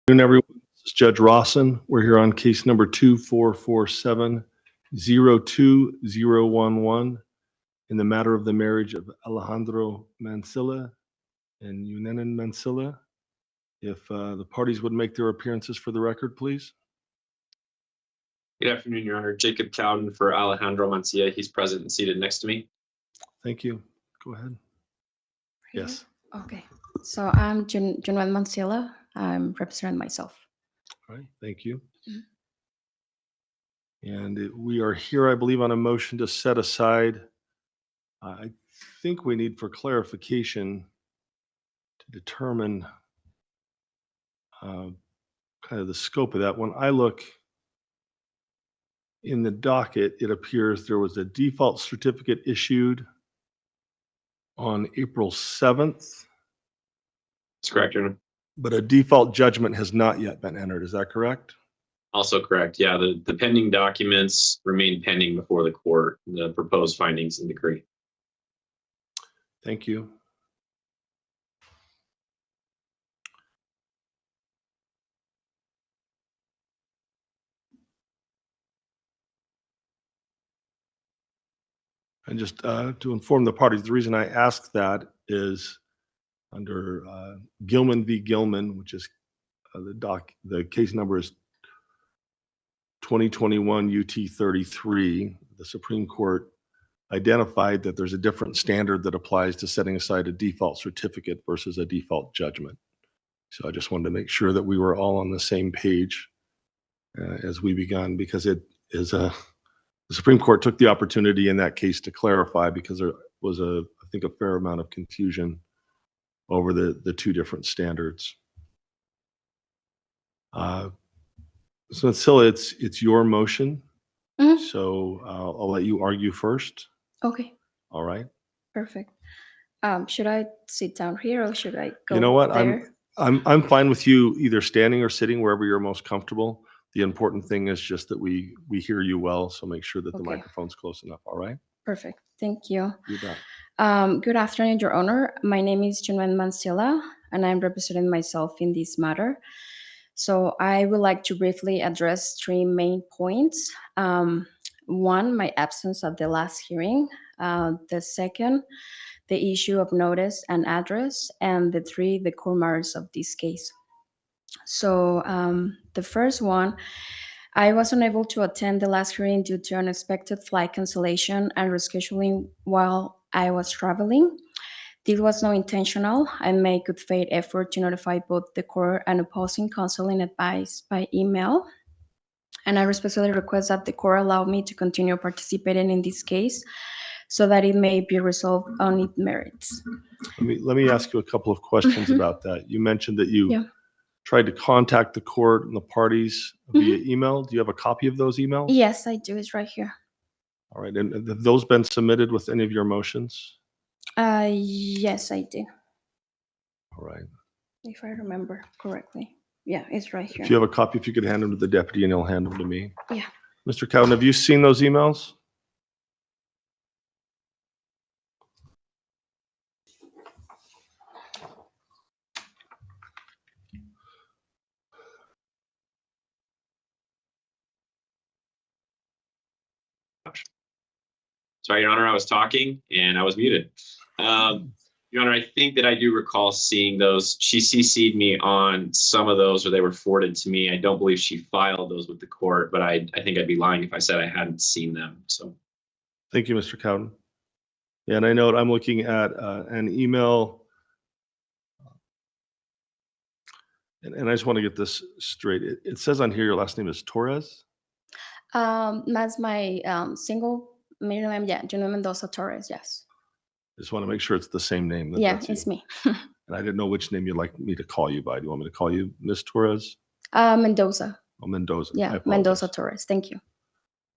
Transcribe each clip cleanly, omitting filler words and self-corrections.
Good afternoon, everyone. This is Judge Rawson. We're here on case number 2447-02011 in the matter of the marriage of Alejandro Mancilla and Yunuen Mancilla. If the parties would make their appearances for the record, please. Good afternoon, Your Honor. Jacob Cowden for Alejandro Mancilla. He's present and seated next to me. Thank you. Go ahead. Yes. Okay. So I'm Yunuen Mancilla. I'm representing myself. All right. Thank you. And we are here, I believe, on a motion to set aside. I think we need for clarification to determine kind of the scope of that. When I look in the docket, it appears there was a default certificate issued on April 7th. That's correct, Your Honor. But a default judgment has not yet been entered. Is that correct? Also correct. Yeah, the pending documents remain pending before the court, the proposed findings and decree. Thank you. And just to inform the parties, the reason I ask that is under Gilman v. Gilman, which is the case number is 2021 UT 33. The Supreme Court identified that there's a different standard that applies to setting aside a default certificate versus a default judgment. So I just wanted to make sure that we were all on the same page as we began, because it is the Supreme Court took the opportunity in that case to clarify, because there was I think a fair amount of confusion over the two different standards. So Mancilla, it's your motion. Mhm. So I'll let you argue first. Okay. All right. Perfect. Should I sit down here or should I go You know what? there? I'm fine with you either standing or sitting, wherever you're most comfortable. The important thing is just that we hear you well, so make sure that the Okay. microphone's close enough. All right. Perfect. Thank you. You bet. Good afternoon, Your Honor. My name is Yunuen Mancilla, and I'm representing myself in this matter. So I would like to briefly address three main points. One, my absence at the last hearing. The second, the issue of notice and address. And the three, the core matters of this case. So the first one, I was unable to attend the last hearing due to unexpected flight cancellation and rescheduling while I was traveling. This was not intentional. I made good faith effort to notify both the court and opposing counsel in advice by email. And I respectfully request that the court allow me to continue participating in this case so that it may be resolved on its merits. Let me ask you a couple of questions about that. You mentioned that you Yeah. tried to contact the court and the parties via email. Do you have a copy of those emails? Yes, I do. It's right here. All right. And have those been submitted with any of your motions? Yes, I do. All right. If I remember correctly. Yeah, it's right here. If you have a copy, if you could hand them to the deputy and he'll hand them to me. Yeah. Mr. Cowden, have you seen those emails? Sorry, Your Honor, I was talking and I was muted. Your Honor, I think that I do recall seeing those. She CC'd me on some of those, or they were forwarded to me. I don't believe she filed those with the court, but I think I'd be lying if I said I hadn't seen them. So Thank you, Mr. Cowden. Yeah, and I know I'm looking at an email, and I just want to get this straight. It says on here your last name is Torres? That's my single middle name. Yeah, Yunuen Mendoza Torres. Yes. I just want to make sure it's the same name. Yeah, that's it's you. me. And I didn't know which name you'd like me to call you by. Do you want me to call you Miss Torres? Mendoza. Oh, Mendoza. I Yeah, apologize. Mendoza Torres. Thank you.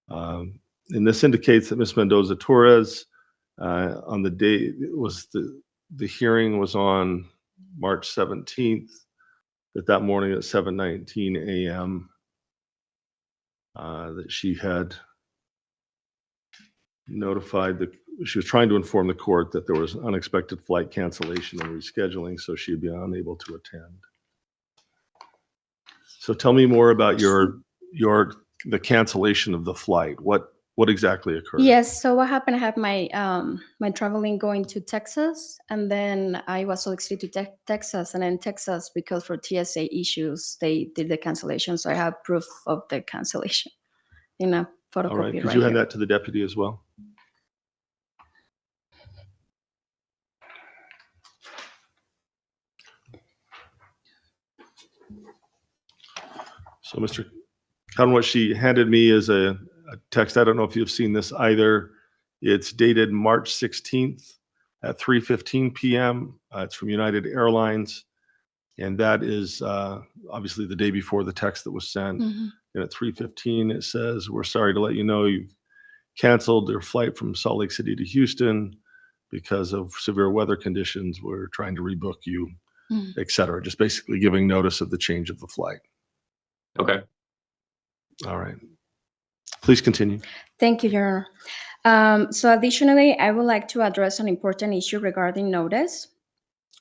And this indicates that Miss Mendoza Torres, on the day it was the hearing was on March 17th, that morning at 7:19 a.m. That she had notified she was trying to inform the court that there was unexpected flight cancellation and rescheduling, so she'd be unable to attend. So tell me more about the cancellation of the flight. What exactly occurred? Yes. So what happened? I had my my traveling going to Texas, and then I was solicited to Texas, and then Texas, because for TSA issues, they did the cancellation. So I have proof of the cancellation in a photocopy. All right. Could right you hand here. that to the deputy as well? So, Mr. Cotton, what she handed me is a text. I don't know if you've seen this either. It's dated March 16th at 3:15 p.m. It's from United Airlines. And that is obviously the day before the text that was sent. Mhm. And at 3:15, it says, "We're sorry to let you know you've canceled their flight from Salt Lake City to Houston because of severe weather conditions. We're trying to rebook you," Mhm. et cetera. Just basically giving notice of the change of the flight. Okay. All right. Please continue. Thank you, Your Honor. So additionally, I would like to address an important issue regarding notice.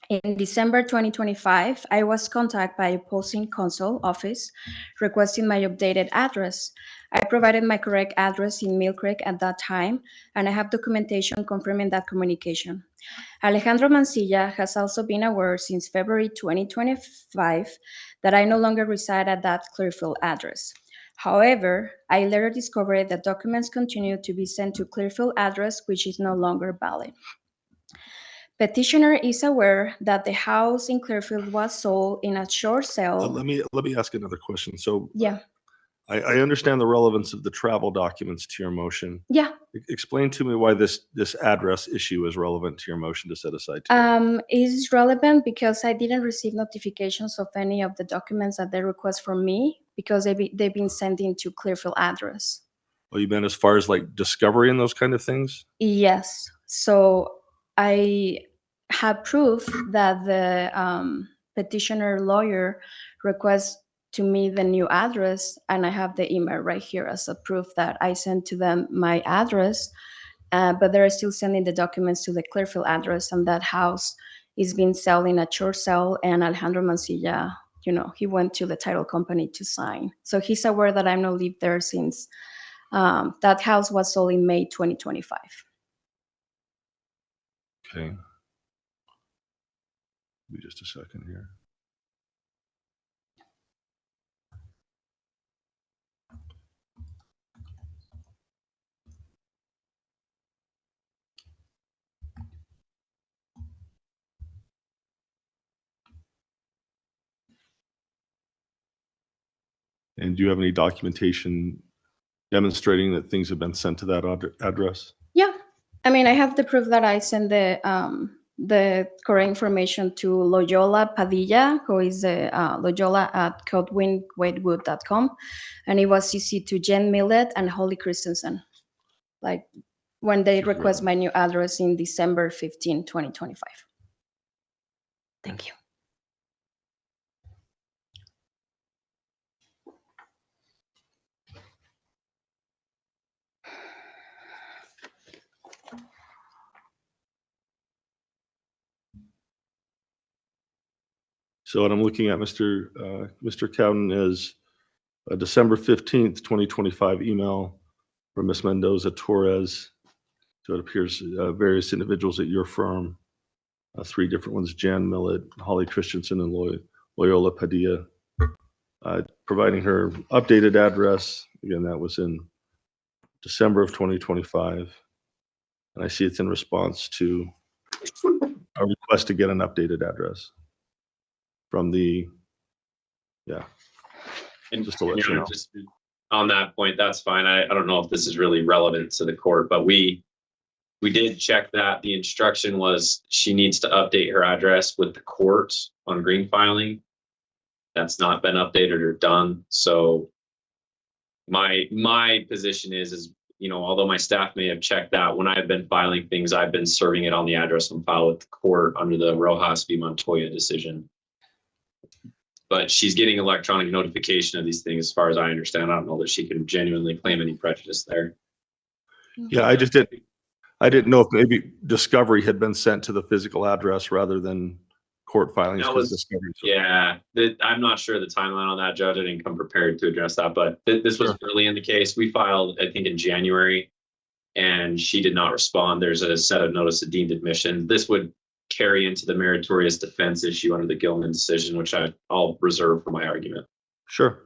In December 2025, I was contacted by a posting consul office requesting my updated address. I provided my correct address in Mill Creek at that time, and I have documentation confirming that communication. Alejandro Mancilla has also been aware since February 2025 that I no longer reside at that Clearfield address. However, I later discovered that documents continue to be sent to Clearfield address, which is no longer valid. Petitioner is aware that the house in Clearfield was sold in a short sale. Let me ask another question. So Yeah, I understand the relevance of the travel documents to your motion. yeah. Explain to me why this address issue is relevant to your motion to set aside time. Is relevant because I didn't receive notifications of any of the documents that they request from me because they've been sending to Clearfield address. Well, you meant as far as like discovery and those kind of things? Yes. So I have proof that the petitioner lawyer requests to me the new address, and I have the email right here as a proof that I sent to them my address, but they're still sending the documents to the Clearfield address, and that house is being sold in a short sale, and Alejandro Mancilla, he went to the title company to sign. So he's aware that I'm not lived there since that house was sold in May 2025. Okay. Give me just a second here. And do you have any documentation demonstrating that things have been sent to that address? Yeah, I mean, I have the proof that I sent the correct information to Loyola Padilla, who is the Loyola at codewinwadewood.com, and it was CC to Jen Millett and Holly Christensen, like when they request my new address in December 15, 2025. Thank you. So what I'm looking at, Mr. Cowden, is a December 15th, 2025 email from Ms. Mendoza Torres. So it appears various individuals at your firm, three different ones: Jan Millett, Holly Christensen, and Loyola Padilla, providing her updated address. Again, that was in December of 2025. And I see it's in response to a request to get an updated address from the, yeah. And Just to let you know. just on that point, that's fine. I don't know if this is really relevant to the court, but we did check that. The instruction was she needs to update her address with the court on green filing. That's not been updated or done. So my position is, although my staff may have checked that, when I have been filing things, I've been serving it on the address on file with the court under the Rojas v. Montoya decision. But she's getting electronic notification of these things, as far as I understand. I don't know that she can genuinely claim any prejudice there. Yeah, I didn't know if maybe discovery had been sent to the physical address rather than court filings That because was, discovery. yeah, I'm not sure the timeline on that, Judge. I didn't come prepared to address that, but this was Sure. early in the case. We filed, I think, in January, and she did not respond. There's a set of notice of deemed admission. This would carry into the meritorious defense issue under the Gilman decision, which I'll reserve for my argument. Sure.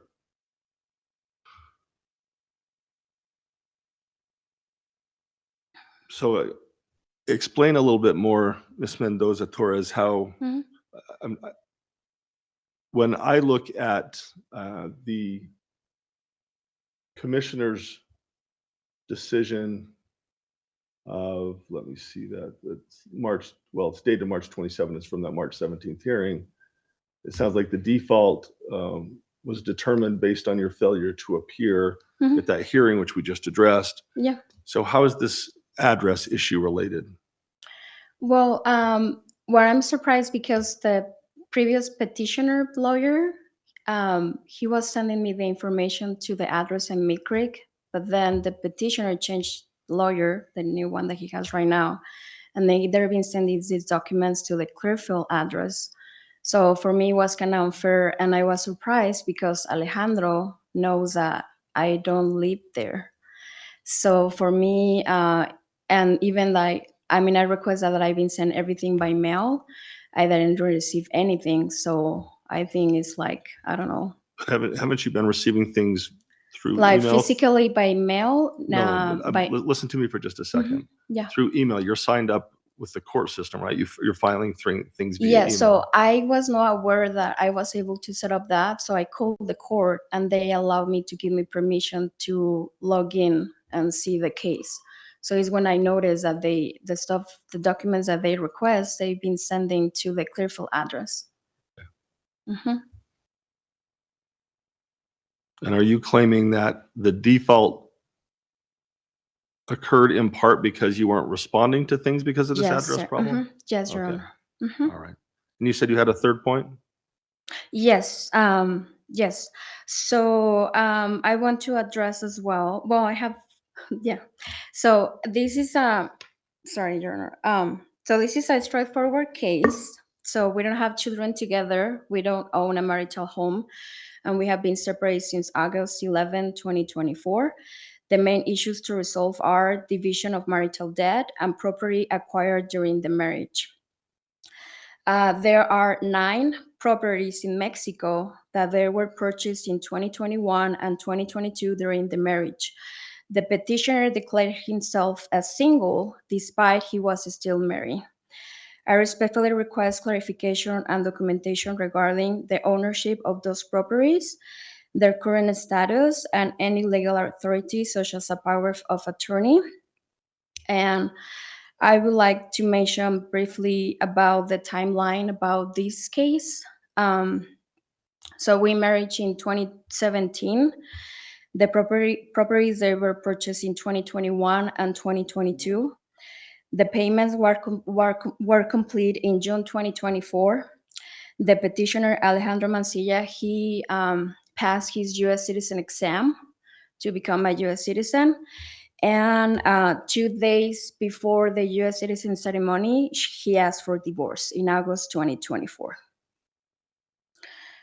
So explain a little bit more, Ms. Mendoza-Torres, how when I look at the commissioner's decision of, let me see that, it's March, well, it's dated March 27th, it's from that March 17th hearing. It sounds like the default was determined based on your failure to appear at that hearing, which we just addressed. Yeah. So how is this address issue related? Well, where I'm surprised because the previous petitioner lawyer, he was sending me the information to the address in Mid Creek, but then the petitioner changed lawyer, the new one that he has right now, and they've been sending these documents to the Clearfield address. So for me, it was kind of unfair, and I was surprised because Alejandro knows that I don't live there. So for me, and even like, I mean, I requested that I've been sent everything by mail. I didn't receive anything. So I think it's like, I don't know. Haven't you been receiving things through Like email? physically by mail? No, by, listen to me for just a second. yeah. Through email, you're signed up with the court system, right? You're filing things via Yeah, email. so I was not aware that I was able to set up that. So I called the court and they allowed me to give me permission to log in and see the case. So it's when I noticed that the documents that they request, they've been sending to the Clearfield address. And are you claiming that the default occurred in part because you weren't responding to things because of this Yes, address sir. problem? Yes, Your Okay. Honor. All right. And you said you had a third point? Yes. Yes. So I want to address as well. Well, I have, yeah. So this is sorry, Your Honor. So this is a straightforward case. So we don't have children together. We don't own a marital home, and we have been separated since August 11, 2024. The main issues to resolve are division of marital debt and property acquired during the marriage. There are 9 properties in Mexico that they were purchased in 2021 and 2022 during the marriage. The petitioner declared himself as single despite he was still married. I respectfully request clarification and documentation regarding the ownership of those properties, their current status, and any legal authority such as a power of attorney. And I would like to mention briefly about the timeline about this case. So we married in 2017. The properties they were purchased in 2021 and 2022. The payments were complete in June 2024. The petitioner, Alejandro Mancilla, he passed his U.S. citizen exam to become a U.S. citizen. And 2 days before the U.S. citizen ceremony, he asked for divorce in August 2024.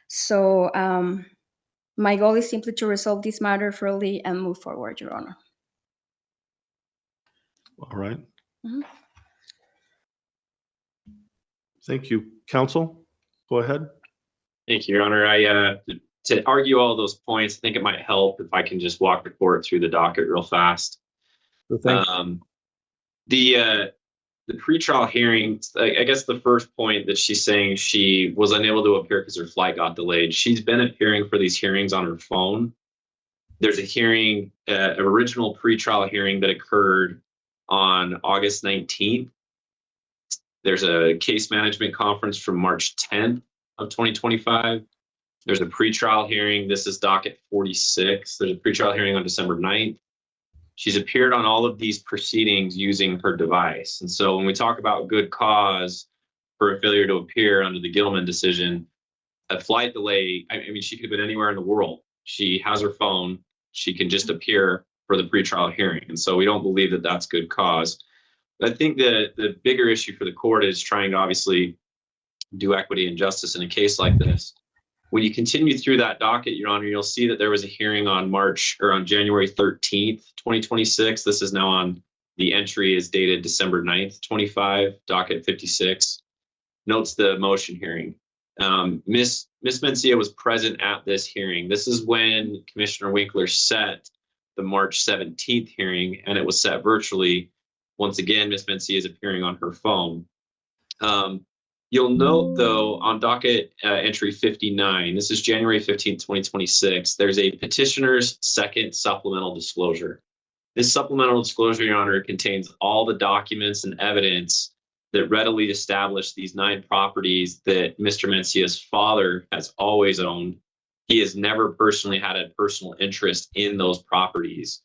So my goal is simply to resolve this matter fairly and move forward, Your Honor. All right. Thank you. Counsel, go ahead. Thank you, Your Honor. To argue all those points, I think it might help if I can just walk the court through the docket real fast. The pretrial hearing, I guess the first point that she's saying she was unable to appear because her flight got delayed. She's been appearing for these hearings on her phone. There's a hearing, an original pretrial hearing that occurred on August 19th. There's a case management conference from March 10th of 2025. There's a pretrial hearing. This is docket 46. There's a pretrial hearing on December 9th. She's appeared on all of these proceedings using her device. And so when we talk about good cause for a failure to appear under the Gilman decision, a flight delay, I mean, she could have been anywhere in the world. She has her phone. She can just appear for the pretrial hearing. And so we don't believe that that's good cause. I think the bigger issue for the court is trying to obviously do equity and justice in a case like this. When you continue through that docket, Your Honor, you'll see that there was a hearing on January 13th, 2026. This is now on, the entry is dated December 9th, 25, docket 56. Notes the motion hearing. Miss Mancilla was present at this hearing. This is when Commissioner Winkler set the March 17th hearing, and it was set virtually. Once again, Miss Mancilla is appearing on her phone. You'll note, though, on docket entry 59, this is January 15th, 2026, there's a petitioner's second supplemental disclosure. This supplemental disclosure, Your Honor, contains all the documents and evidence that readily establish these 9 properties that Mr. Mancilla's father has always owned. He has never personally had a personal interest in those properties.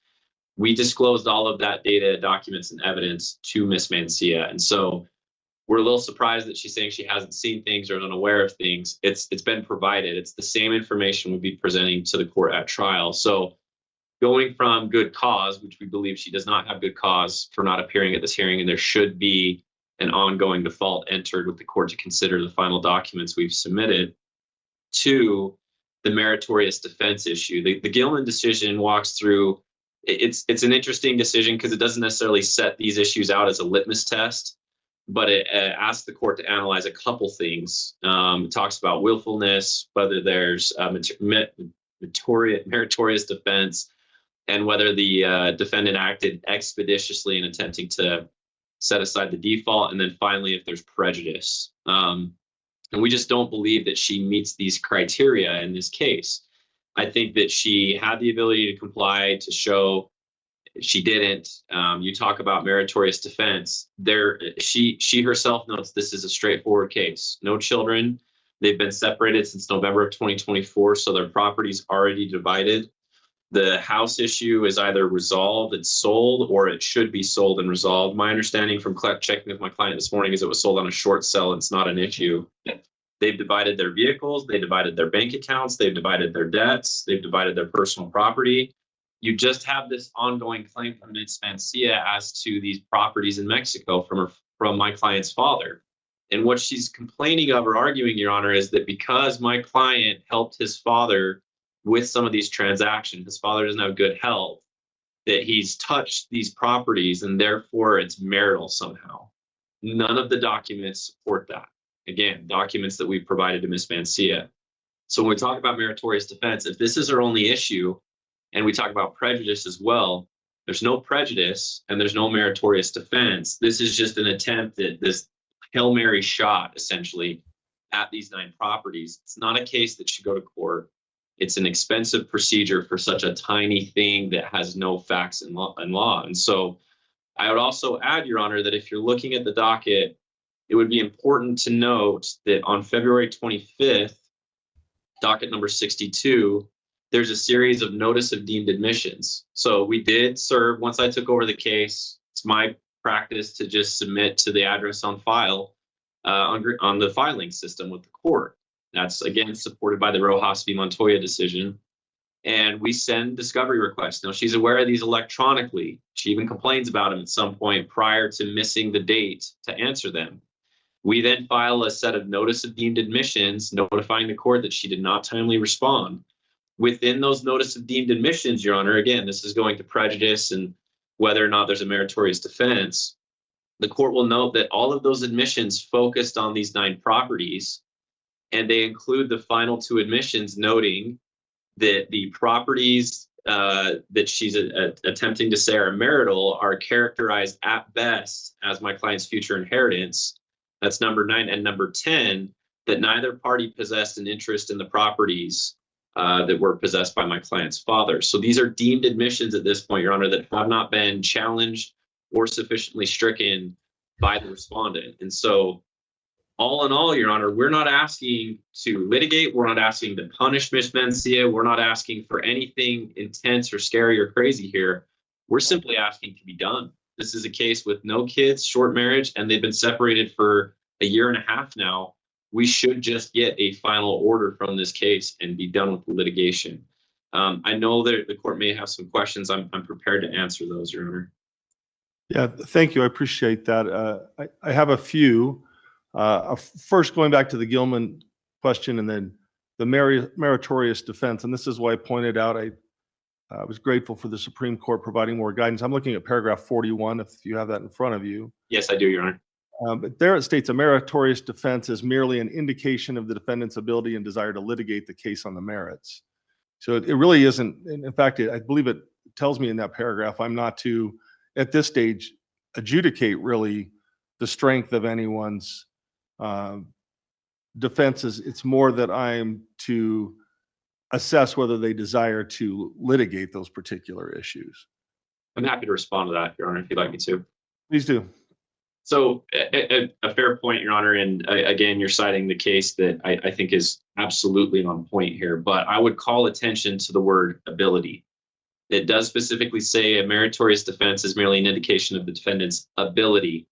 We disclosed all of that data, documents, and evidence to Miss Mancilla. And so we're a little surprised that she's saying she hasn't seen things or is unaware of things. It's been provided. It's the same information we'll be presenting to the court at trial. So going from good cause, which we believe she does not have good cause for not appearing at this hearing, and there should be an ongoing default entered with the court to consider the final documents we've submitted, to the meritorious defense issue. The Gilman decision walks through, it's an interesting decision because it doesn't necessarily set these issues out as a litmus test, but it asks the court to analyze a couple things. It talks about willfulness, whether there's meritorious defense, and whether the defendant acted expeditiously in attempting to set aside the default, and then finally if there's prejudice. And we just don't believe that she meets these criteria in this case. I think that she had the ability to comply, to show she didn't. You talk about meritorious defense. She herself notes this is a straightforward case. No children. They've been separated since November of 2024, so their property's already divided. The house issue is either resolved, it's sold, or it should be sold and resolved. My understanding from checking with my client this morning is it was sold on a short sell. It's not an issue. They've divided their vehicles, they divided their bank accounts, they've divided their debts, they've divided their personal property. You just have this ongoing claim from Ms. Mancilla as to these properties in Mexico from my client's father. And what she's complaining of or arguing, Your Honor, is that because my client helped his father with some of these transactions, his father doesn't have good health, that he's touched these properties and therefore it's marital somehow. None of the documents support that. Again, documents that we've provided to Ms. Mancilla. So when we talk about meritorious defense, if this is our only issue, and we talk about prejudice as well, there's no prejudice and there's no meritorious defense. This is just an attempt at this Hail Mary shot, essentially, at these 9 properties. It's not a case that should go to court. It's an expensive procedure for such a tiny thing that has no facts in law. And so I would also add, Your Honor, that if you're looking at the docket, it would be important to note that on February 25th, docket number 62, there's a series of notice of deemed admissions. So we did serve, once I took over the case, it's my practice to just submit to the address on file on the filing system with the court. That's, again, supported by the Rojas v. Montoya decision. And we send discovery requests. Now, she's aware of these electronically. She even complains about them at some point prior to missing the date to answer them. We then file a set of notice of deemed admissions, notifying the court that she did not timely respond. Within those notice of deemed admissions, Your Honor, again, this is going to prejudice and whether or not there's a meritorious defense. The court will note that all of those admissions focused on these 9 properties, and they include the final 2 admissions noting that the properties that she's attempting to say are marital are characterized at best as my client's future inheritance. That's number 9. And number 10, that neither party possessed an interest in the properties that were possessed by my client's father. So these are deemed admissions at this point, Your Honor, that have not been challenged or sufficiently stricken by the respondent. And so all in all, Your Honor, we're not asking to litigate. We're not asking to punish Ms. Mancilla. We're not asking for anything intense or scary or crazy here. We're simply asking to be done. This is a case with no kids, short marriage, and they've been separated for a year and a half now. We should just get a final order from this case and be done with the litigation. I know that the court may have some questions. I'm prepared to answer those, Your Honor. Yeah, thank you. I appreciate that. I have a few. First, going back to the Gilman question and then the meritorious defense, and this is why I pointed out I was grateful for the Supreme Court providing more guidance. I'm looking at paragraph 41, if you have that in front of you. Yes, I do, Your Honor. But there it states a meritorious defense is merely an indication of the defendant's ability and desire to litigate the case on the merits. So it really isn't. In fact, I believe it tells me in that paragraph I'm not to, at this stage, adjudicate really the strength of anyone's defenses. It's more that I'm to assess whether they desire to litigate those particular issues. I'm happy to respond to that, Your Honor, if you'd like me to. Please do. So a fair point, Your Honor. And again, you're citing the case that I think is absolutely on point here. But I would call attention to the word ability. It does specifically say a meritorious defense is merely an indication of the defendant's ability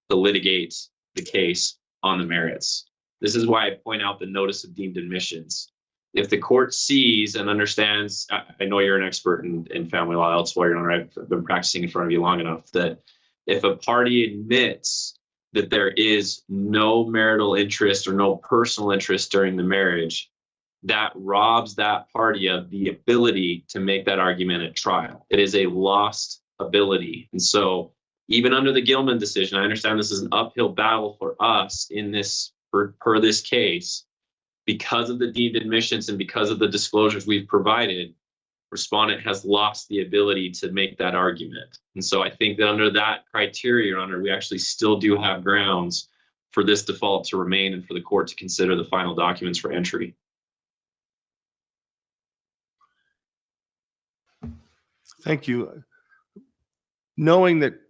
to litigate the case on the merits. This is why I point out the notice of deemed admissions. If the court sees and understands, I know you're an expert in family law elsewhere, Your Honor, I've been practicing in front of you long enough, that if a party admits that there is no marital interest or no personal interest during the marriage, that robs that party of the ability to make that argument at trial. It is a lost ability. And so even under the Gilman decision, I understand this is an uphill battle for us in this, per this case, because of the deemed admissions and because of the disclosures we've provided, respondent has lost the ability to make that argument. And so I think that under that criteria, Your Honor, we actually still do have grounds for this default to remain and for the court to consider the final documents for entry. Thank you. Knowing that,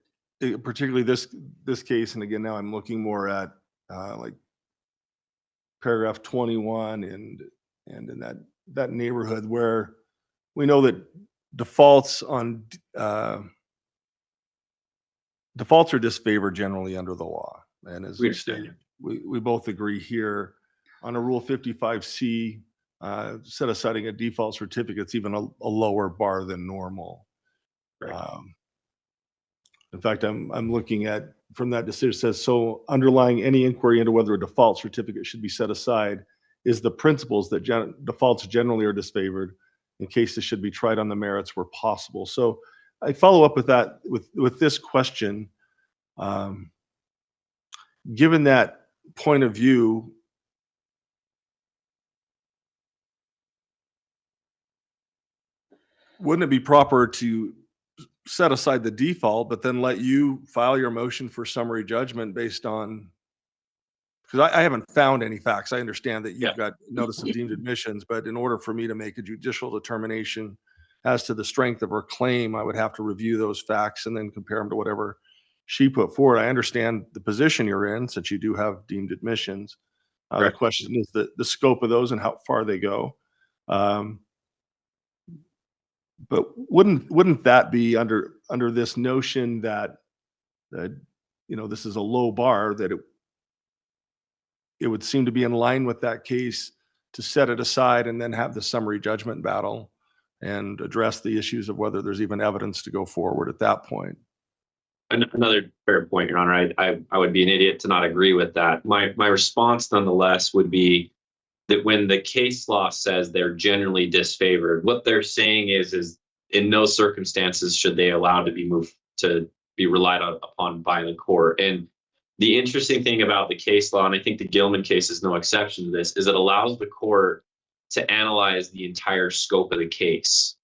particularly this case, and again, now I'm looking more at like paragraph 21 and in that neighborhood where we know that defaults are disfavored generally under the law. And as we stated, we both agree here on a Rule 55C, set aside a default certificate, it's even a lower bar than normal. Right. In fact, I'm looking at from that decision, it says, so underlying any inquiry into whether a default certificate should be set aside is the principles that defaults generally are disfavored in cases should be tried on the merits where possible. So I follow up with that with this question. Given that point of view, wouldn't it be proper to set aside the default, but then let you file your motion for summary judgment based on, because I haven't found any facts. I understand that you've got notice of deemed admissions, but in order for me to make a judicial determination as to the strength of her claim, I would have to review those facts and then compare them to whatever she put forward. I understand the position you're in, since you do have deemed admissions. The question is the scope of those and how far they go. But wouldn't that be under this notion that this is a low bar, that it would seem to be in line with that case to set it aside and then have the summary judgment battle and address the issues of whether there's even evidence to go forward at that point? Another fair point, Your Honor. I would be an idiot to not agree with that. My response, nonetheless, would be that when the case law says they're generally disfavored, what they're saying is in no circumstances should they allow to be relied upon by the court. And the interesting thing about the case law, and I think the Gilman case is no exception to this, is it allows the court to analyze the entire scope of the case.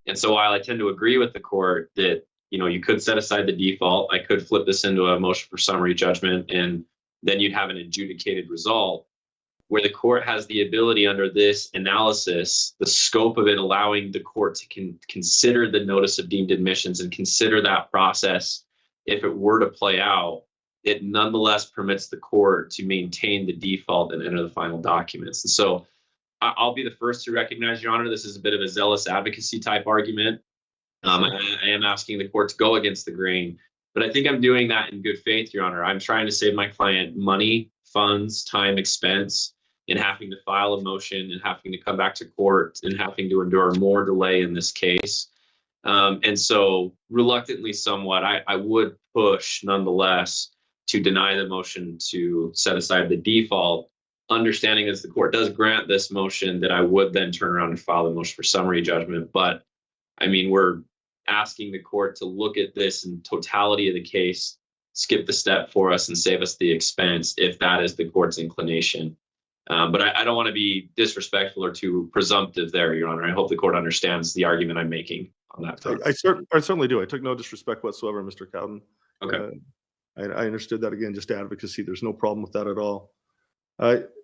And so while I tend to agree with the court that you could set aside the default, I could flip this into a motion for summary judgment, and then you'd have an adjudicated result, where the court has the ability under this analysis, the scope of it allowing the court to consider the notice of deemed admissions and consider that process. If it were to play out, it nonetheless permits the court to maintain the default and enter the final documents. And so I'll be the first to recognize, Your Honor, this is a bit of a zealous advocacy type argument. I am asking the court to go against the grain, but I think I'm doing that in good faith, Your Honor. I'm trying to save my client money, funds, time, expense in having to file a motion and having to come back to court and having to endure more delay in this case. And so reluctantly somewhat, I would push nonetheless to deny the motion to set aside the default, understanding as the court does grant this motion, that I would then turn around and file the motion for summary judgment. But I mean, we're asking the court to look at this in totality of the case, skip the step for us and save us the expense if that is the court's inclination. But I don't want to be disrespectful or too presumptive there, Your Honor. I hope the court understands the argument I'm making on that front. I certainly do. I took no disrespect whatsoever, Mr. Cowden. Okay. I understood that. Again, just advocacy. There's no problem with that at all.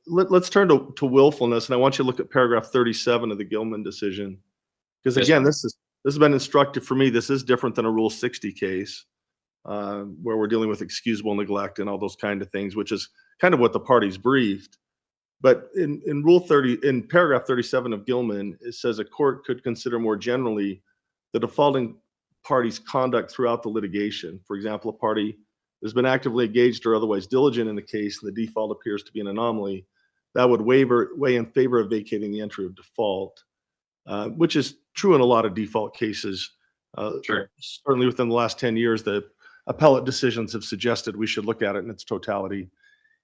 Let's turn to willfulness, and I want you to look at paragraph 37 of the Gilman decision, because Yes, again, sir. this has been instructive for me. This is different than a Rule 60 case, where we're dealing with excusable neglect and all those kind of things, which is kind of what the parties briefed. But in paragraph 37 of Gilman, it says a court could consider more generally the defaulting party's conduct throughout the litigation. For example, a party has been actively engaged or otherwise diligent in the case, and the default appears to be an anomaly, that would weigh in favor of vacating the entry of default, which is true in a lot of default cases. Sure. Certainly within the last 10 years, the appellate decisions have suggested we should look at it in its totality.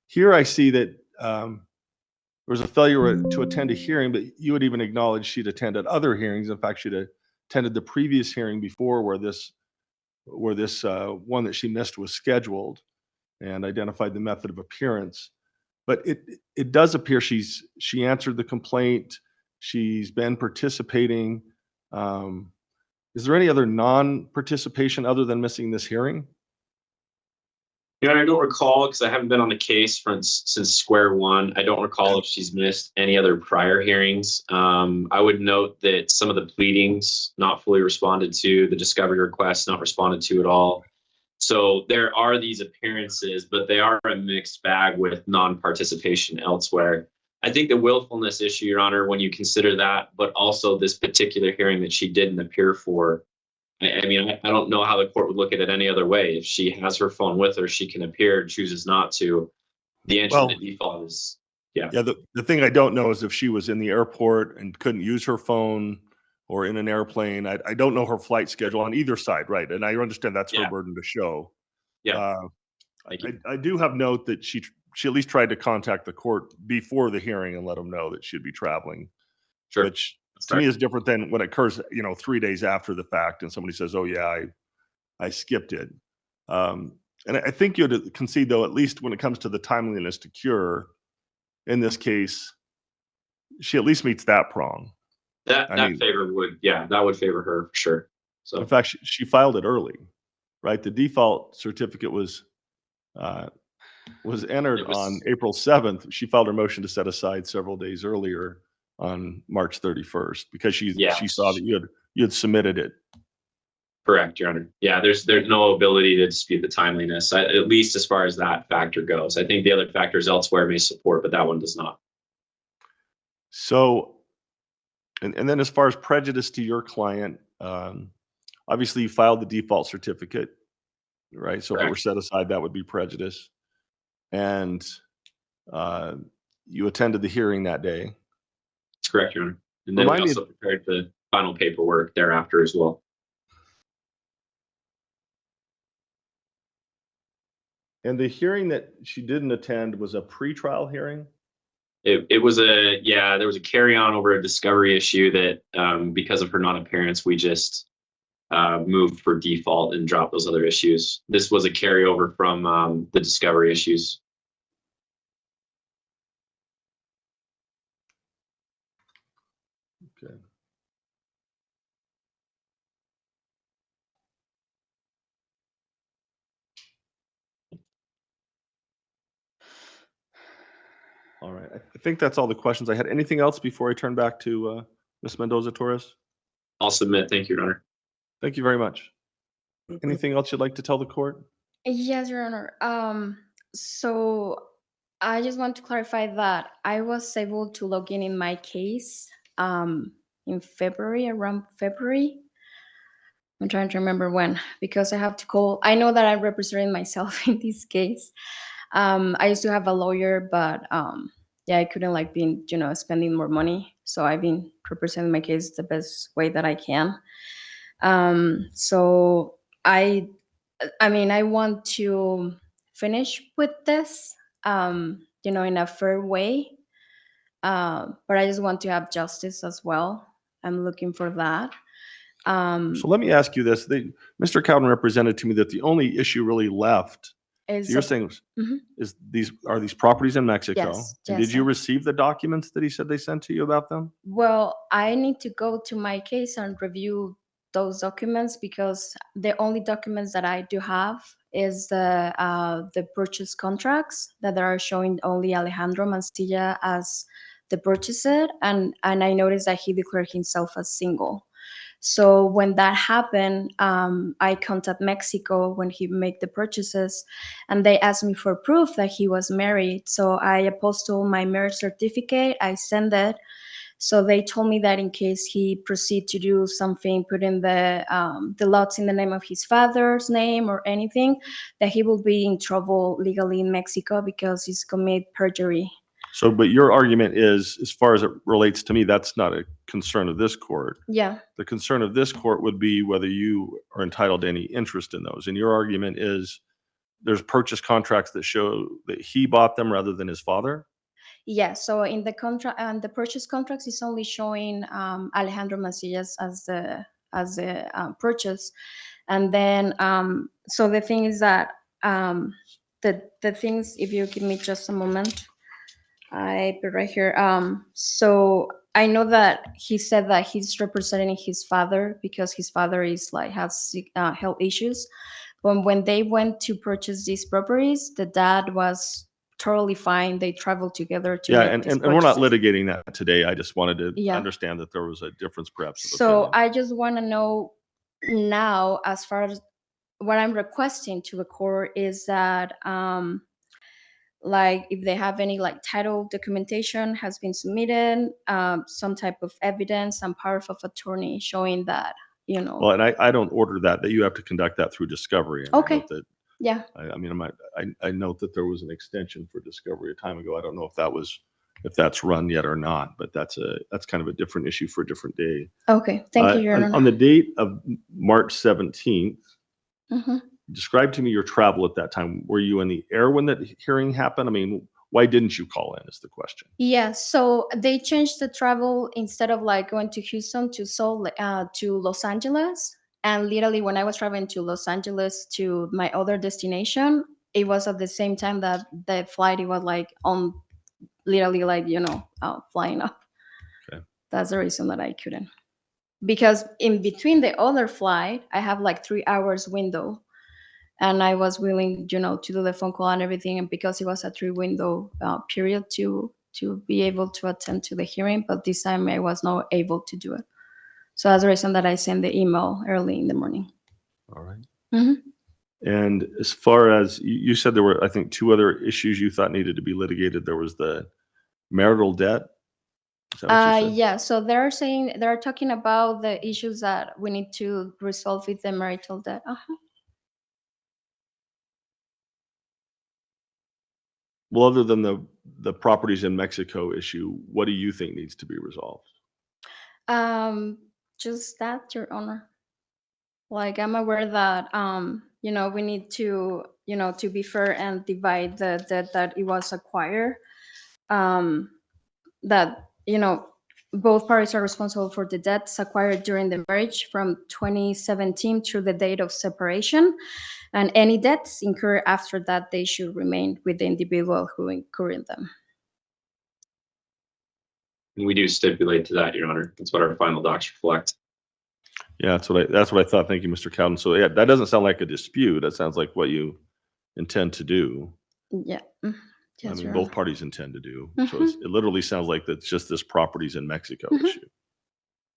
Here I see that there was a failure to attend a hearing, but you would even acknowledge she'd attended other hearings. In fact, she'd attended the previous hearing before where this one that she missed was scheduled, and identified the method of appearance. But it does appear she answered the complaint. She's been participating. Is there any other non-participation other than missing this hearing? Yeah, I don't recall, because I haven't been on the case since square one. I don't recall if she's missed any other prior hearings. I would note that some of the pleadings not fully responded to, the discovery requests not responded to at all. So there are these appearances, but they are a mixed bag with non-participation elsewhere. I think the willfulness issue, Your Honor, when you consider that, but also this particular hearing that she didn't appear for, I mean, I don't know how the court would look at it any other way. If she has her phone with her, she can appear, chooses not to. The entry of the default is, yeah. Yeah, the thing I don't know is if she was in the airport and couldn't use her phone, or in an airplane. I don't know her flight schedule on either side, right? And I understand that's her burden to show. Yeah. I do have note that she at least tried to contact the court before the hearing and let them know that she'd be traveling. Sure. Which to me is different than when it occurs, 3 days after the fact and somebody says, "Oh yeah, I skipped it." And I think you'd concede, though, at least when it comes to the timeliness to cure, in this case, she at least meets that prong. That would favor her for sure. So in fact, she filed it early, right? The default certificate was entered on April 7th. She filed her motion to set aside several days earlier on March 31st because she saw that you had submitted it. Correct, Your Honor. Yeah, there's no ability to dispute the timeliness, at least as far as that factor goes. I think the other factors elsewhere may support, but that one does not. So, and then as far as prejudice to your client, obviously you filed the default certificate, right? So if it were set aside, that would be prejudice. And you attended the hearing that day. That's correct, Your Honor. And then we also prepared the final paperwork thereafter as well. And the hearing that she didn't attend was a pretrial hearing? It was there was a carry on over a discovery issue that because of her non-appearance, we just moved for default and dropped those other issues. This was a carryover from the discovery issues. Okay. All right. I think that's all the questions I had. Anything else before I turn back to Ms. Mendoza-Torres? I'll submit. Thank you, Your Honor. Thank you very much. Anything else you'd like to tell the court? Yes, Your Honor. So I just want to clarify that I was able to log in my case in February, around February. I'm trying to remember when, because I have to call. I know that I'm representing myself in this case. I used to have a lawyer, but I couldn't be spending more money. So I've been representing my case the best way that I can. So I want to finish with this, in a fair way. But I just want to have justice as well. I'm looking for that. So let me ask you this. Mr. Cowden represented to me that the only issue really left, Is so you're a- saying, Mhm. is these properties in Mexico? Yes, And yes, did you sir. receive the documents that he said they sent to you about them? Well, I need to go to my case and review those documents, because the only documents that I do have is the purchase contracts that are showing only Alejandro Mancilla as the purchaser, and I noticed that he declared himself as single. So when that happened, I contact Mexico when he make the purchases, and they asked me for proof that he was married. So I apostilled my marriage certificate. I sent it. So they told me that in case he proceed to do something, put in the lots in the name of his father's name or anything, that he will be in trouble legally in Mexico because he's commit perjury. So, but your argument is, as far as it relates to me, that's not a concern of this court. Yeah. The concern of this court would be whether you are entitled to any interest in those. And your argument is there's purchase contracts that show that he bought them rather than his father? Yeah, so in the contract and the purchase contracts is only showing Alejandro Mancillas as the purchase, and then so the thing is that the things, if you give me just a moment, I put right here. So I know that he said that he's representing his father because his father is like has health issues. But when they went to purchase these properties, the dad was totally fine. They traveled together to Yeah, make and these we're not purchases. litigating that today. I just wanted to Yeah. understand that there was a difference perhaps of So opinion. I just want to know now, as far as what I'm requesting to the court is that like if they have any like title documentation has been submitted, some type of evidence, some power of attorney showing that, Well, and I don't order that you have to conduct that through discovery. And Okay. I note that, Yeah. I mean, I note that there was an extension for discovery a time ago. I don't know if that's run yet or not, but that's kind of a different issue for a different day. Okay. Thank you, Your Honor. On the date of March 17th, Mhm. describe to me your travel at that time. Were you in the air when that hearing happened? I mean, why didn't you call in is the question. Yeah, so they changed the travel instead of like going to Houston to Seoul to Los Angeles. And literally, when I was traveling to Los Angeles to my other destination, it was at the same time that the flight it was like on literally like flying up. Okay. That's the reason that I couldn't, because in between the other flight I have like 3 hours window, and I was willing, to do the phone call and everything, and because it was a 3 window period to be able to attend to the hearing, but this time I was not able to do it. So that's the reason that I sent the email early in the morning. All right. Mhm. And as far as you said, there were, I think, two other issues you thought needed to be litigated. There was the marital debt. Is that what you said? Yeah, so they're talking about the issues that we need to resolve with the marital debt. Well, other than the properties in Mexico issue, what do you think needs to be resolved? Just that, Your Honor. Like, I'm aware that we need to be fair and divide the debt that it was acquired. That both parties are responsible for the debts acquired during the marriage from 2017 through the date of separation, and any debts incurred after that, they should remain with the individual who incurred them. And we do stipulate to that, Your Honor. That's what our final docs reflect. Yeah, that's what I thought. Thank you, Mr. Cowden. So yeah, that doesn't sound like a dispute. That sounds like what you intend to do. Yeah. I Yes, mean, Your both Honor. parties intend to do. So Mhm. it literally sounds like that's just this properties in Mexico Mhm. issue.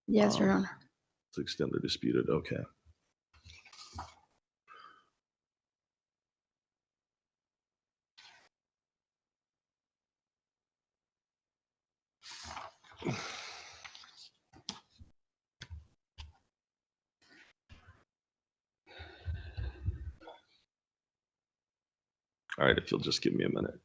Yes, Your Honor. To the extent they're disputed. Okay. All right, if you'll just give me a minute.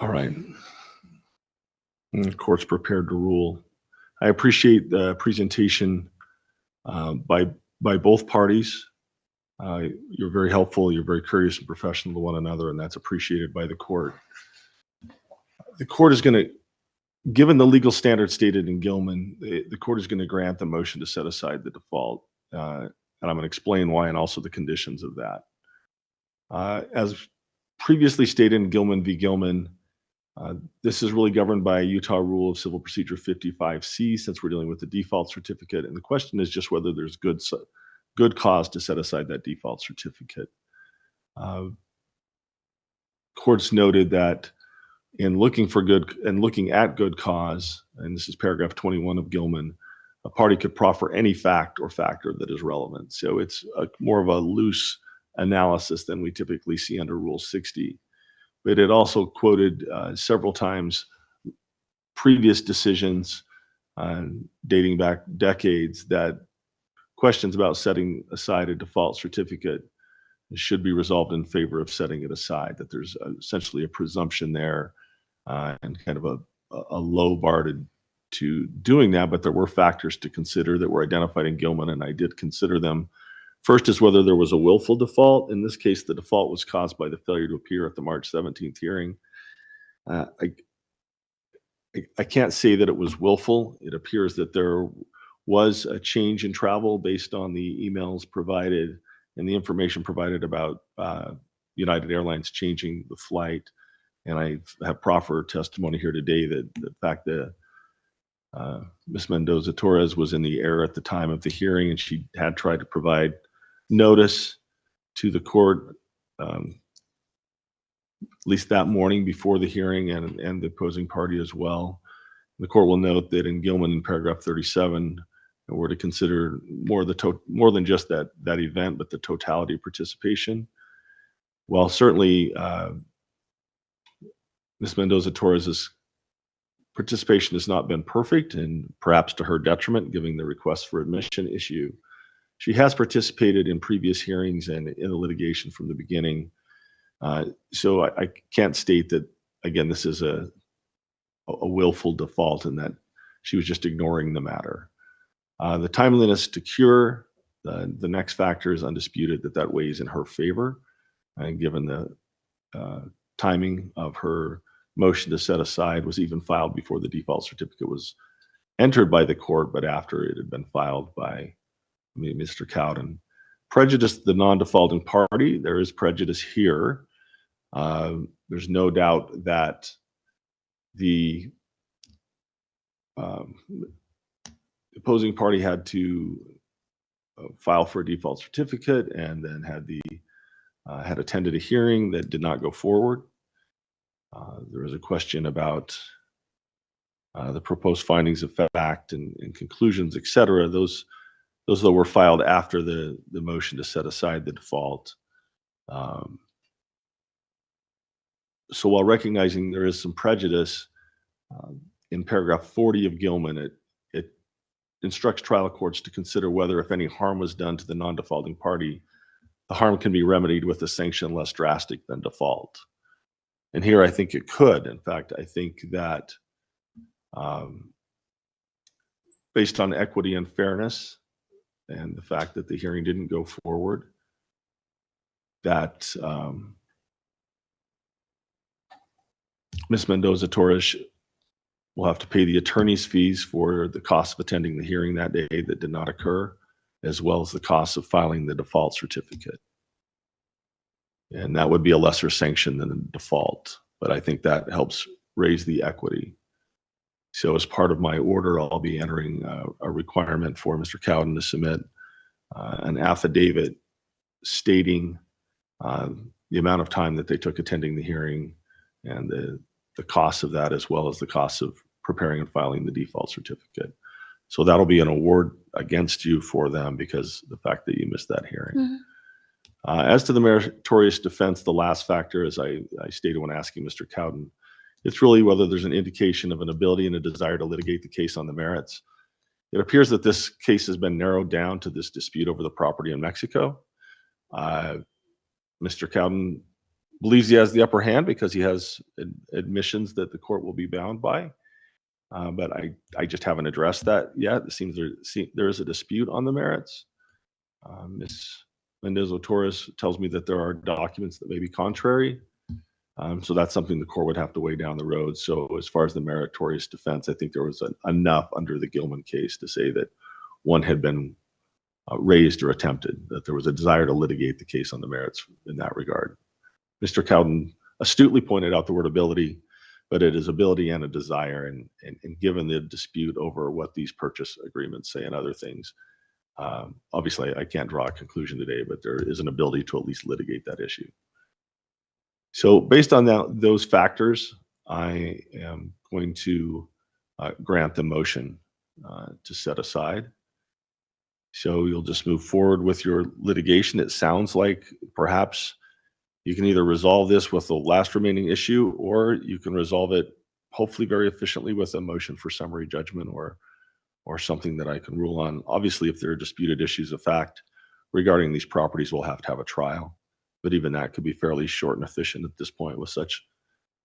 All right. And the court's prepared to rule. I appreciate the presentation by both parties. You're very helpful. You're very courteous and professional to one another, and that's appreciated by the court. The court is going to, given the legal standard stated in Gilman, the court is going to grant the motion to set aside the default. And I'm going to explain why and also the conditions of that. As previously stated in Gilman v. Gilman, this is really governed by Utah Rule of Civil Procedure 55C, since we're dealing with the default certificate. And the question is just whether there's good cause to set aside that default certificate. Courts noted that in looking at good cause, and this is paragraph 21 of Gilman, a party could proffer any fact or factor that is relevant. So it's more of a loose analysis than we typically see under Rule 60. But it also quoted several times previous decisions dating back decades that questions about setting aside a default certificate should be resolved in favor of setting it aside, that there's essentially a presumption there and kind of a low bar to doing that. But there were factors to consider that were identified in Gilman, and I did consider them. First is whether there was a willful default. In this case, the default was caused by the failure to appear at the March 17th hearing. I can't say that it was willful. It appears that there was a change in travel based on the emails provided and the information provided about United Airlines changing the flight. And I have proffered testimony here today that the fact that Ms. Mendoza-Torres was in the air at the time of the hearing, and she had tried to provide notice to the court, at least that morning before the hearing, and the opposing party as well. The court will note that in Gilman, in paragraph 37, we're to consider more than just that event, but the totality of participation. While certainly Ms. Mendoza-Torres's participation has not been perfect, and perhaps to her detriment, given the request for admission issue, she has participated in previous hearings and in the litigation from the beginning. So I can't state that, again, this is a willful default and that she was just ignoring the matter. The timeliness to cure, the next factor is undisputed that weighs in her favor. And given the timing of her motion to set aside was even filed before the default certificate was entered by the court, but after it had been filed by Mr. Cowden. Prejudice the non-defaulting party. There is prejudice here. There's no doubt that the opposing party had to file for a default certificate, and then had attended a hearing that did not go forward. There was a question about the proposed findings of fact and conclusions, et cetera. Those that were filed after the motion to set aside the default. So while recognizing there is some prejudice, in paragraph 40 of Gilman, it instructs trial courts to consider whether, if any harm was done to the non-defaulting party, the harm can be remedied with a sanction less drastic than default. And here I think it could. In fact, I think that based on equity and fairness and the fact that the hearing didn't go forward, that Ms. Mendoza-Torres will have to pay the attorney's fees for the cost of attending the hearing that day that did not occur, as well as the cost of filing the default certificate. And that would be a lesser sanction than a default, but I think that helps raise the equity. So as part of my order, I'll be entering a requirement for Mr. Cowden to submit an affidavit stating the amount of time that they took attending the hearing and the cost of that, as well as the cost of preparing and filing the default certificate. So that'll be an award against you for them because the fact that you missed that hearing. Mm-hmm. As to the meritorious defense, the last factor, as I stated when asking Mr. Cowden, it's really whether there's an indication of an ability and a desire to litigate the case on the merits. It appears that this case has been narrowed down to this dispute over the property in Mexico. Mr. Cowden believes he has the upper hand because he has admissions that the court will be bound by. But I just haven't addressed that yet. It seems there is a dispute on the merits. Ms. Mendoza-Torres tells me that there are documents that may be contrary. So that's something the court would have to weigh down the road. So as far as the meritorious defense, I think there was enough under the Gilman case to say that one had been raised or attempted, that there was a desire to litigate the case on the merits in that regard. Mr. Cowden astutely pointed out the word ability, but it is ability and a desire. And given the dispute over what these purchase agreements say and other things, obviously I can't draw a conclusion today, but there is an ability to at least litigate that issue. So based on those factors, I am going to grant the motion to set aside. So you'll just move forward with your litigation. It sounds like perhaps you can either resolve this with the last remaining issue, or you can resolve it hopefully very efficiently with a motion for summary judgment or something that I can rule on. Obviously, if there are disputed issues of fact regarding these properties, we'll have to have a trial. But even that could be fairly short and efficient at this point with such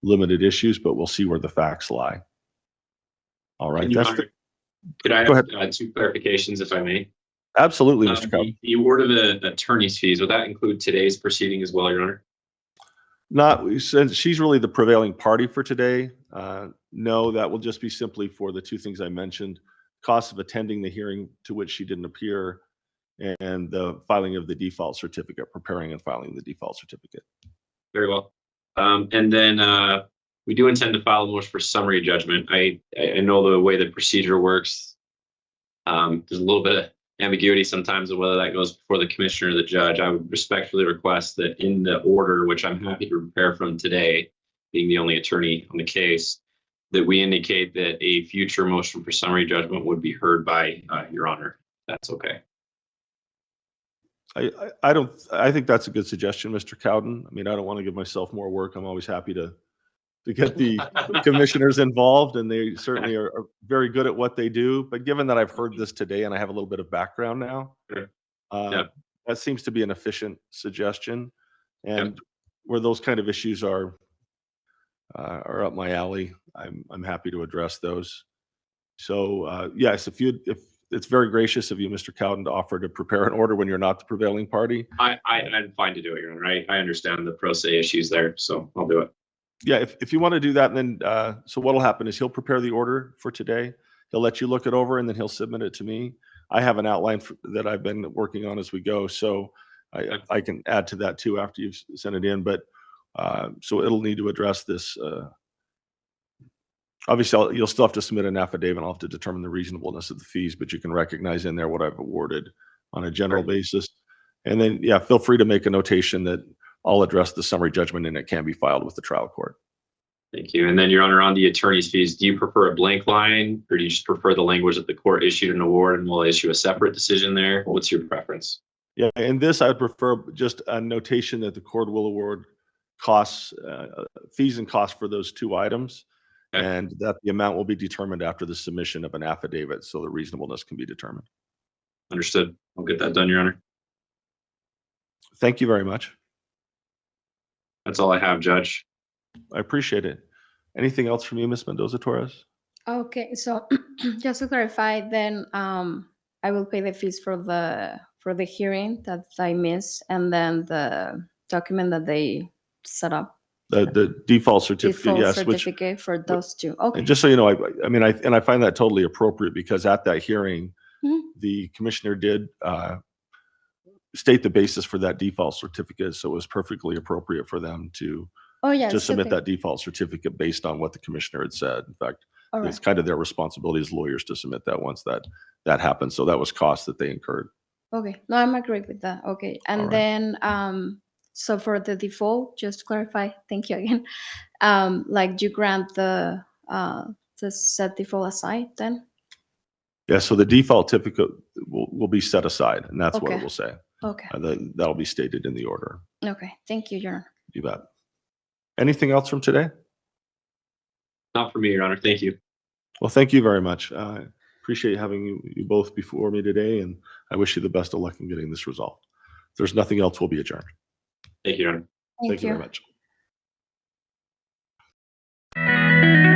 limited issues, but we'll see where the facts lie. All right. Could I Go have ahead. 2 clarifications, if I may? Absolutely, Mr. Cowden. The award of the attorney's fees, would that include today's proceeding as well, Your Honor? Since she's really the prevailing party for today, no, that will just be simply for the 2 things I mentioned: cost of attending the hearing to which she didn't appear, and the filing of the default certificate, preparing and filing the default certificate. Very well. And then we do intend to file a motion for summary judgment. I know the way the procedure works. There's a little bit of ambiguity sometimes of whether that goes before the commissioner or the judge. I would respectfully request that in the order, which I'm happy to prepare from today, being the only attorney on the case, that we indicate that a future motion for summary judgment would be heard by Your Honor. That's okay. I think that's a good suggestion, Mr. Cowden. I mean, I don't want to give myself more work. I'm always happy to get the commissioners involved, and they certainly are very good at what they do. But given that I've heard this today and I have a little bit of background now, that seems to be an efficient suggestion. And where those kind of issues are up my alley, I'm happy to address those. So yes, if it's very gracious of you, Mr. Cowden, to offer to prepare an order when you're not the prevailing party. I'm fine to do it, Your Honor. I understand the pro se issues there, so I'll do it. Yeah, if you want to do that, then so what'll happen is he'll prepare the order for today. He'll let you look it over, and then he'll submit it to me. I have an outline that I've been working on as we go, so I can add to that too after you've sent it in. But so it'll need to address this. Obviously, you'll still have to submit an affidavit. I'll have to determine the reasonableness of the fees, but you can recognize in there what I've awarded on a general basis. And then, yeah, feel free to make a notation that I'll address the summary judgment and it can be filed with the trial court. Thank you. And then, Your Honor, on the attorney's fees, do you prefer a blank line, or do you just prefer the language that the court issued an award and will issue a separate decision there? What's your preference? Yeah, in this, I would prefer just a notation that the court will award costs, fees and costs for those 2 items. Okay. And that the amount will be determined after the submission of an affidavit, so the reasonableness can be determined. Understood. I'll get that done, Your Honor. Thank you very much. That's all I have, Judge. I appreciate it. Anything else from you, Ms. Mendoza-Torres? Okay, so just to clarify, then I will pay the fees for the hearing that I missed, and then the document that they set up. The default certificate, default yes. certificate for those 2. Okay. And just so you know, I find that totally appropriate, because at that hearing, the commissioner did state the basis for that default certificate, so it was perfectly appropriate for them to submit that default certificate based on what the commissioner had said. In fact, it's kind of their responsibility as lawyers to submit that once that happens. So that was cost that they incurred. Okay, no, I'm agree with that. Okay, and then so for the default, just to clarify, thank you again. Like, do you grant the set default aside then? Yeah, so the default certificate will be set aside, and that's what it will say. Okay. That'll be stated in the order. Okay, thank you, Your Honor. You bet. Anything else from today? Not for me, Your Honor. Thank you. Well, thank you very much. I appreciate having you both before me today, and I wish you the best of luck in getting this resolved. If there's nothing else, we'll be adjourned. Thank you, Your Honor. Thank you very much. you.